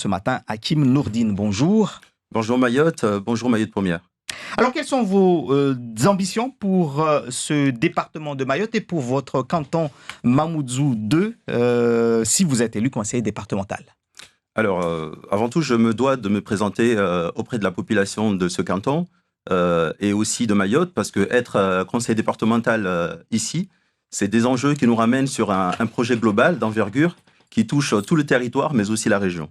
Ce matin, Hakim Nourdine, bonjour. Bonjour Mayotte, bonjour Mayotte Première. Alors, quelles sont vos ambitions pour ce département de Mayotte et pour votre canton Mamoudzou 2, si vous êtes élu conseiller départemental? Alors, avant tout, je me dois de me présenter auprès de la population de ce canton et aussi de Mayotte, parce que être conseiller départemental ici, c'est des enjeux qui nous ramènent sur un projet global d'envergure qui touche tout le territoire, mais aussi la région.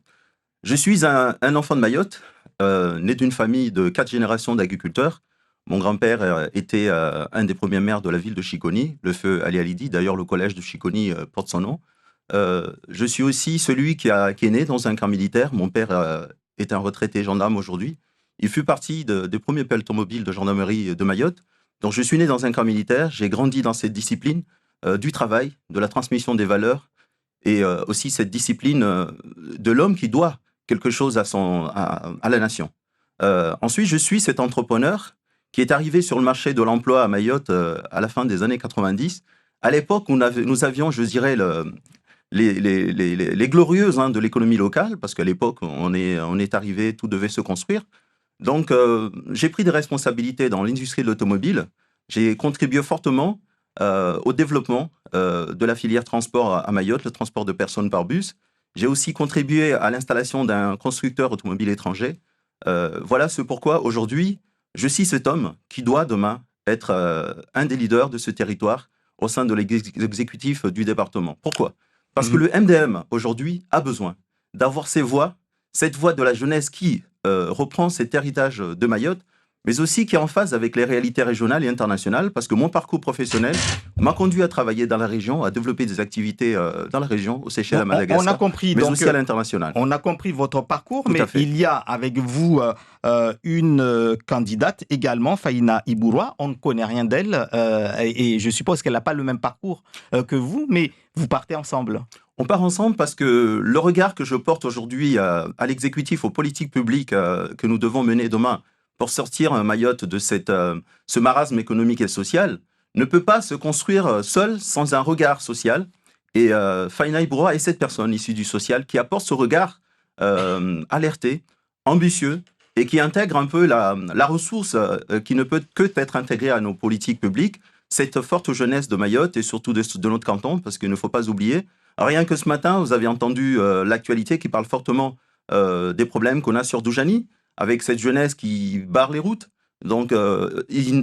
Je suis un enfant de Mayotte, né d'une famille de 4 générations d'agriculteurs. Mon grand-père était un des premiers maires de la ville de Chiconi, le feu Ali Alidi. D'ailleurs, le collège de Chiconi porte son nom. Je suis aussi celui qui est né dans un camp militaire. Mon père est un retraité gendarme aujourd'hui. Il fut partie des premiers peloton mobiles de gendarmerie de Mayotte. Donc, je suis né dans un camp militaire. J'ai grandi dans cette discipline du travail, de la transmission des valeurs et aussi cette discipline de l'homme qui doit quelque chose à la nation. Ensuite, je suis cet entrepreneur qui est arrivé sur le marché de l'emploi à Mayotte à la fin des années 90. À l'époque, nous avions, je dirais, les glorieuses de l'économie locale, parce qu'à l'époque, on est arrivé, tout devait se construire. Donc, j'ai pris des responsabilités dans l'industrie de l'automobile. J'ai contribué fortement au développement de la filière transport à Mayotte, le transport de personnes par bus. J'ai aussi contribué à l'installation d'un constructeur automobile étranger. Voilà ce pourquoi aujourd'hui, je suis cet homme qui doit demain être un des leaders de ce territoire au sein de l'exécutif du département. Pourquoi? Parce que le MDM aujourd'hui a besoin d'avoir cette voix de la jeunesse qui reprend cet héritage de Mayotte, mais aussi qui est en phase avec les réalités régionales et internationales, parce que mon parcours professionnel m'a conduit à travailler dans la région, à développer des activités dans la région, aux Seychelles, à Madagascar, On a compris, mais donc, aussi à l'international. on a compris votre parcours, Tout mais à fait. il y a avec vous une candidate également, Faïna Ibouroua. On ne connaît rien d'elle et je suppose qu'elle n'a pas le même parcours que vous, mais vous partez ensemble. On part ensemble parce que le regard que je porte aujourd'hui à l'exécutif, aux politiques publiques que nous devons mener demain pour sortir Mayotte de ce marasme économique et social ne peut pas se construire seul sans un regard social. Et Faïna Ibouroua est cette personne issue du social qui apporte ce regard alerté, ambitieux et qui intègre un peu la ressource qui ne peut que être intégrée à nos politiques publiques, cette forte jeunesse de Mayotte et surtout de notre canton, parce qu'il ne faut pas oublier. Rien que ce matin, vous avez entendu l'actualité qui parle fortement des problèmes qu'on a sur Doujani, avec cette jeunesse qui barre les routes. Donc,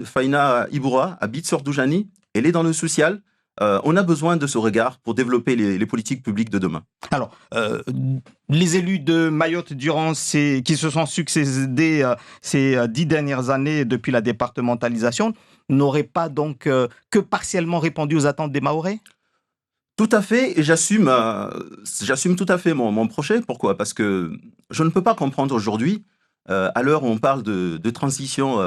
Faïna Ibouroua habite sur Doujani, elle est dans le social. On a besoin de ce regard pour développer les politiques publiques de demain. Alors, les élus de Mayotte qui se sont succédés ces 10 dernières années depuis la départementalisation n'auraient pas donc que partiellement répondu aux attentes des Mahorais? Tout à fait, et j'assume tout à fait mon projet. Pourquoi? Parce que je ne peux pas comprendre aujourd'hui, à l'heure où on parle de transition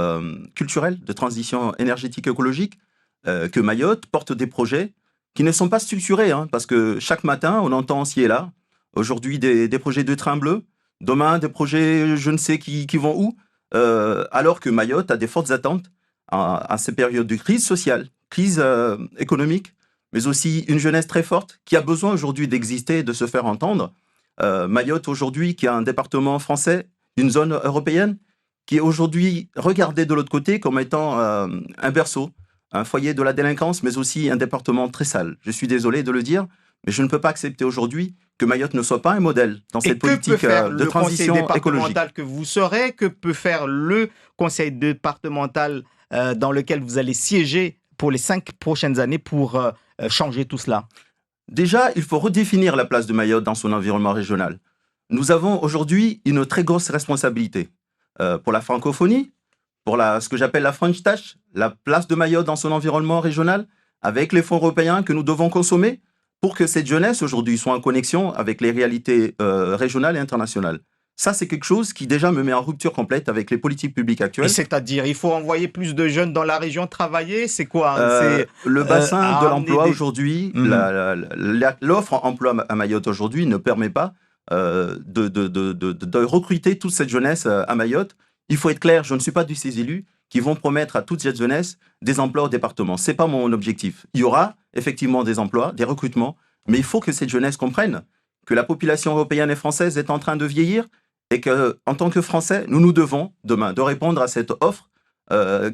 culturelle, de transition énergétique écologique, que Mayotte porte des projets qui ne sont pas structurés, parce que chaque matin, on entend ci et là, aujourd'hui des projets de train bleu, demain des projets je ne sais qui vont où, alors que Mayotte a des fortes attentes à ces périodes de crise sociale, crise économique, mais aussi une jeunesse très forte qui a besoin aujourd'hui d'exister et de se faire entendre. Mayotte aujourd'hui, qui a un département français, une zone européenne, qui est aujourd'hui regardée de l'autre côté comme étant un berceau, un foyer de la délinquance, mais aussi un département très sale. Je suis désolé de le dire, mais je ne peux pas accepter aujourd'hui que Mayotte ne soit pas un modèle dans cette politique de transition écologique. Que peut faire le conseil départemental que vous serez? Que peut faire le conseil départemental dans lequel vous allez siéger pour les 5 prochaines années pour changer tout cela? Déjà, il faut redéfinir la place de Mayotte dans son environnement régional. Nous avons aujourd'hui une très grosse responsabilité pour la francophonie, pour ce que j'appelle la French Touch, la place de Mayotte dans son environnement régional, avec les fonds européens que nous devons consommer, pour que cette jeunesse aujourd'hui soit en connexion avec les réalités régionales et internationales. Ça, c'est quelque chose qui déjà me met en rupture complète avec les politiques publiques actuelles. Et c'est-à-dire, il faut envoyer plus de jeunes dans la région travailler? C'est quoi? Le bassin de l'emploi aujourd'hui, l'offre emploi à Mayotte aujourd'hui ne permet pas de recruter toute cette jeunesse à Mayotte. Il faut être clair, je ne suis pas de ces élus qui vont promettre à toute cette jeunesse des emplois au département. Ce n'est pas mon objectif. Il y aura effectivement des emplois, des recrutements, mais il faut que cette jeunesse comprenne que la population européenne et française est en train de vieillir et qu'en tant que Français, nous nous devons demain de répondre à cette offre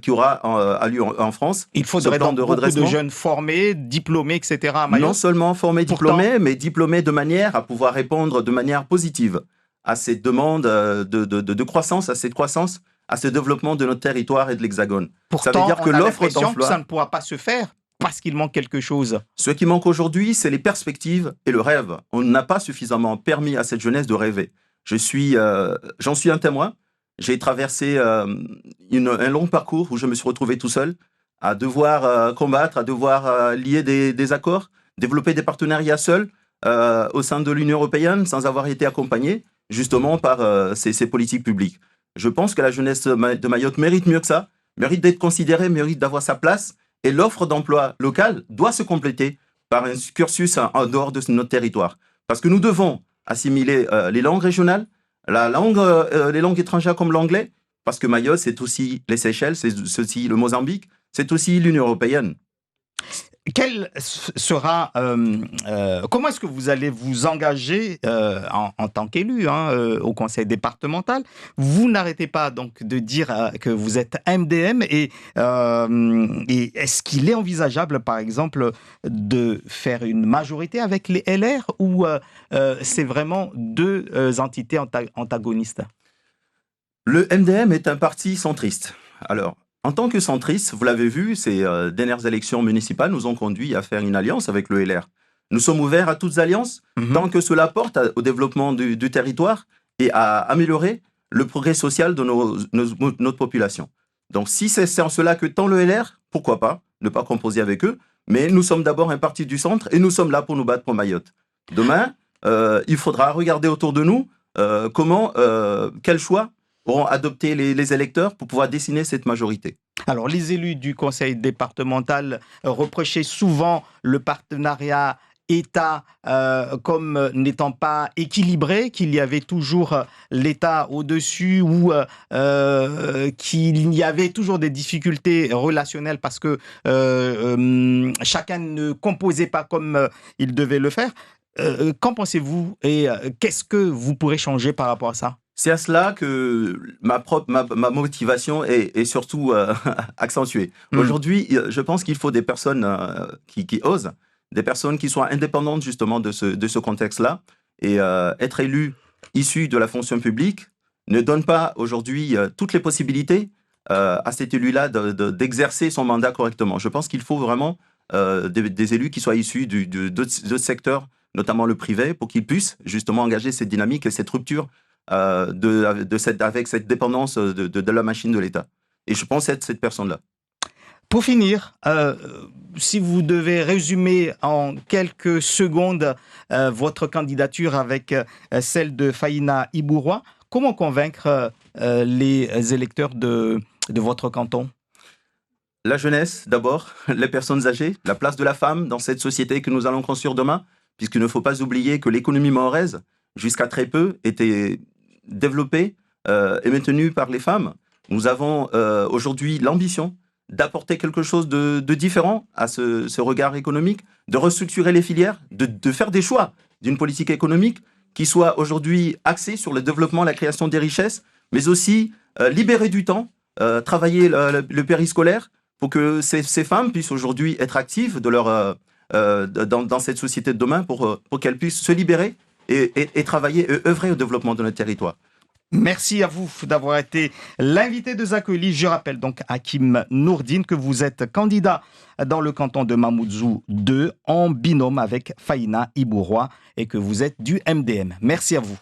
qui aura lieu en France. Il faudrait donc beaucoup de jeunes formés, diplômés, etc. à Mayotte. Non seulement formés, diplômés, mais diplômés de manière à pouvoir répondre de manière positive à cette demande de croissance, à cette croissance, à ce développement de notre territoire et de l'Hexagone. Pourtant, ça veut dire que l'offre d'emploi, ça ne pourra pas se faire parce qu'il manque quelque chose. Ce qui manque aujourd'hui, c'est les perspectives et le rêve. On n'a pas suffisamment permis à cette jeunesse de rêver. J'en suis un témoin. J'ai traversé un long parcours où je me suis retrouvé tout seul, à devoir combattre, à devoir lier des accords, développer des partenariats seuls au sein de l'Union européenne sans avoir été accompagné justement par ces politiques publiques. Je pense que la jeunesse de Mayotte mérite mieux que ça, mérite d'être considérée, mérite d'avoir sa place, et l'offre d'emploi locale doit se compléter par un cursus en dehors de notre territoire. Parce que nous devons assimiler les langues régionales, les langues étrangères comme l'anglais, parce que Mayotte, c'est aussi les Seychelles, c'est aussi le Mozambique, c'est aussi l'Union européenne. Quel sera, comment est-ce que vous allez vous engager en tant qu'élu au conseil départemental? Vous n'arrêtez pas donc de dire que vous êtes MDM et est-ce qu'il est envisageable, par exemple, de faire une majorité avec les LR ou c'est vraiment deux entités antagonistes? Le MDM est un parti centriste. Alors, en tant que centriste, vous l'avez vu, ces dernières élections municipales nous ont conduit à faire une alliance avec le LR. Nous sommes ouverts à toutes alliances, tant que cela porte au développement du territoire et à améliorer le progrès social de notre population. Donc si c'est en cela que tend le LR, pourquoi pas ne pas composer avec eux, mais nous sommes d'abord un parti du centre et nous sommes là pour nous battre pour Mayotte. Demain, il faudra regarder autour de nous quel choix auront adopté les électeurs pour pouvoir dessiner cette majorité. Alors, les élus du conseil départemental reprochaient souvent le partenariat État comme n'étant pas équilibré, qu'il y avait toujours l'État au-dessus ou qu'il y avait toujours des difficultés relationnelles parce que chacun ne composait pas comme il devait le faire. Qu'en pensez-vous et qu'est-ce que vous pourrez changer par rapport à ça? C'est à cela que ma motivation est surtout accentuée. Aujourd'hui, je pense qu'il faut des personnes qui osent, des personnes qui soient indépendantes justement de ce contexte-là. Et être élu issu de la fonction publique ne donne pas aujourd'hui toutes les possibilités à cet élu-là d'exercer son mandat correctement. Je pense qu'il faut vraiment des élus qui soient issus d'autres secteurs, notamment le privé, pour qu'ils puissent justement engager cette dynamique et cette rupture avec cette dépendance de la machine de l'État. Et je pense être cette personne-là. Pour finir, si vous devez résumer en quelques secondes votre candidature avec celle de Faïna Ibouroua, comment convaincre les électeurs de votre canton? La jeunesse, d'abord, les personnes âgées, la place de la femme dans cette société que nous allons construire demain, puisqu'il ne faut pas oublier que l'économie mahoraise, jusqu'à très peu, était développée et maintenue par les femmes. Nous avons aujourd'hui l'ambition d'apporter quelque chose de différent à ce regard économique, de restructurer les filières, de faire des choix d'une politique économique qui soit aujourd'hui axée sur le développement, la création des richesses, mais aussi libérer du temps, travailler le périscolaire pour que ces femmes puissent aujourd'hui être actives dans cette société de demain pour qu'elles puissent se libérer et travailler et œuvrer au développement de notre territoire. Merci à vous d'avoir été l'invité de Zakoli. Je rappelle donc Hakim Nourdine que vous êtes candidat dans le canton de Mamoudzou 2 en binôme avec Faïna Ibouroua et que vous êtes du MDM. Merci à vous.